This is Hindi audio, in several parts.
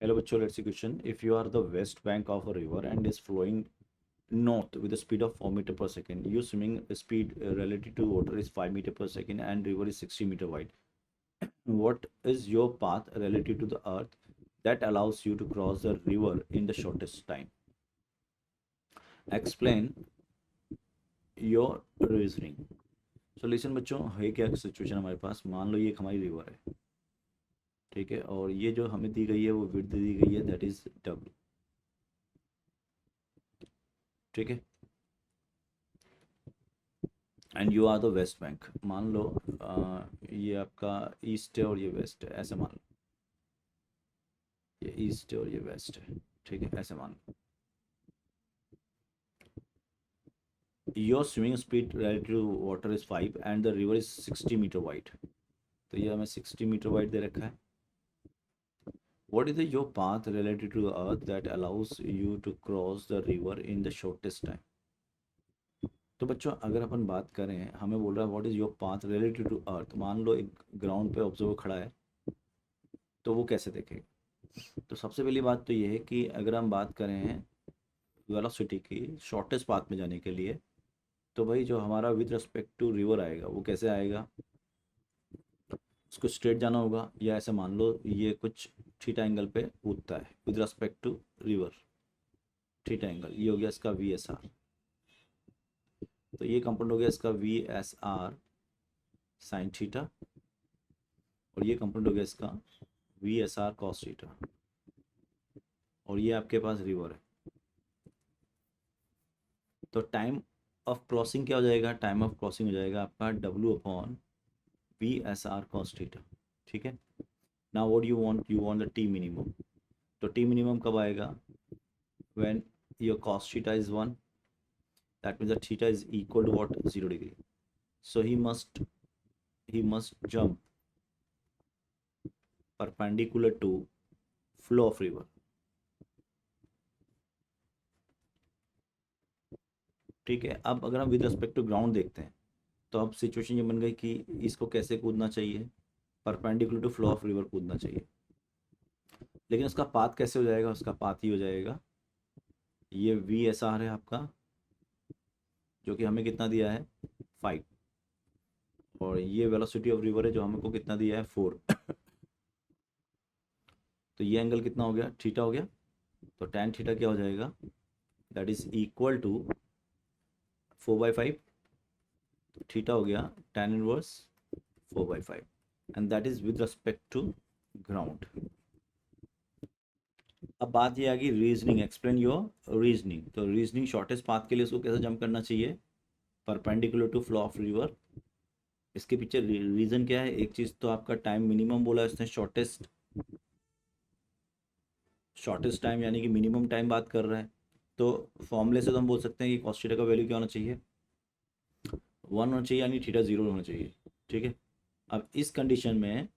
Hello बच्चों, let's see question. If you are the west bank of a river and is flowing north with a speed of 4 meter per second, your swimming speed relative to water is 5 meter per second and river is 60 meter wide. What is your path relative to the earth that allows you to cross the river in the shortest time? Explain your reasoning. So listen बच्चों, है क्या सिचुएशन हमारे पास. मान लो ये एक हमारी रिवर है, ठीक है, और ये जो हमें दी गई है वो विड्थ दी गई है, दैट इज W. ठीक है, and you are the west bank. मान लो ये आपका ईस्ट है और ये वेस्ट है, ऐसे मान लो. ये ईस्ट है और ये वेस्ट है, ठीक है, ऐसे मान लो. Your swimming speed relative to water is 5 and the river is 60 metre wide. तो ये हमें 60 मीटर वाइड दे रखा है. What is your path relative to earth that allows you to cross the river in the shortest time. तो बच्चों अगर अपन बात करें, हमें बोल रहा है what is your path related to earth. मान लो एक ग्राउंड पे ऑब्जर्वर खड़ा है, तो वो कैसे देखेगा. तो सबसे पहली बात तो ये है कि अगर हम बात करें वेलोसिटी की शॉर्टेस्ट पाथ में जाने के लिए, तो भाई जो हमारा विद रिस्पेक्ट टू रिवर आएगा वो कैसे आएगा. उसको स्ट्रेट जाना होगा, या ऐसे मान लो ये कुछ थीटा एंगल पे कूदता है with respect to river. Theta angle ये हो गया इसका VSR. तो ये कंपोनेंट हो गया इसका VSR साइन थीटा, और ये कंपोनेंट हो गया इसका VSR कॉस थीटा, और ये आपके पास रिवर है. तो टाइम ऑफ क्रॉसिंग क्या हो जाएगा. टाइम ऑफ क्रॉसिंग हो जाएगा आपका W/VSR कॉस थीटा. ठीक है. Now what you want the T minimum. तो T मिनिमम कब आएगा. When your cos theta is 1, that means that theta is equal to what, 0 degree. So he must jump perpendicular to flow of river. ठीक है. अब अगर हम विद रिस्पेक्ट टू ग्राउंड देखते हैं, तो अब सिचुएशन ये बन गई कि इसको कैसे कूदना चाहिए. Perpendicular to flow of river कूदना चाहिए. लेकिन उसका पाथ कैसे हो जाएगा. उसका पाथ ही हो जाएगा ये VSR है आपका, जो कि हमें कितना दिया है 5, और ये वेलोसिटी ऑफ रिवर है जो हमको कितना दिया है 4. तो ये एंगल कितना हो गया, थीटा हो गया. तो tan थीटा क्या हो जाएगा, दैट इज इक्वल टू 4/5. तो थीटा हो गया tan inverse 4/5, and that is with respect to ground. अब बात ये आ गई रीजनिंग. Explain your reasoning. तो रीजनिंग शॉर्टेस्ट पाथ के लिए उसको कैसे जंप करना चाहिए, perpendicular to flow of river. इसके पीछे रीज़न क्या है. एक चीज़ तो आपका टाइम मिनिमम बोला है उसने, शॉर्टेस्ट टाइम यानी कि मिनिमम टाइम बात कर रहा है. तो फॉर्मूले से तो हम बोल सकते हैं कि कॉस थीटा का वैल्यू क्या होना चाहिए, 1 होना चाहिए, यानी थीटा 0 होना चाहिए. ठीक है. अब इस कंडीशन में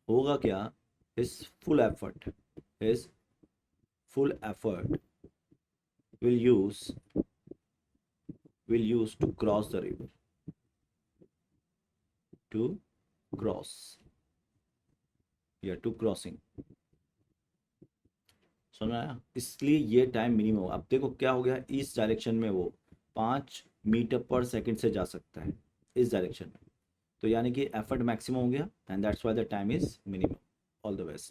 होगा क्या, his full effort will use to cross the river, to cross या टू क्रॉसिंग. समझ आया. इसलिए ये टाइम मिनिमम. अब देखो क्या हो गया, इस डायरेक्शन में वो 5 मीटर पर सेकंड से जा सकता है इस डायरेक्शन में. तो यानी कि एफर्ट मैक्सिमम हो गया, and that's why the time is minimum. All the best.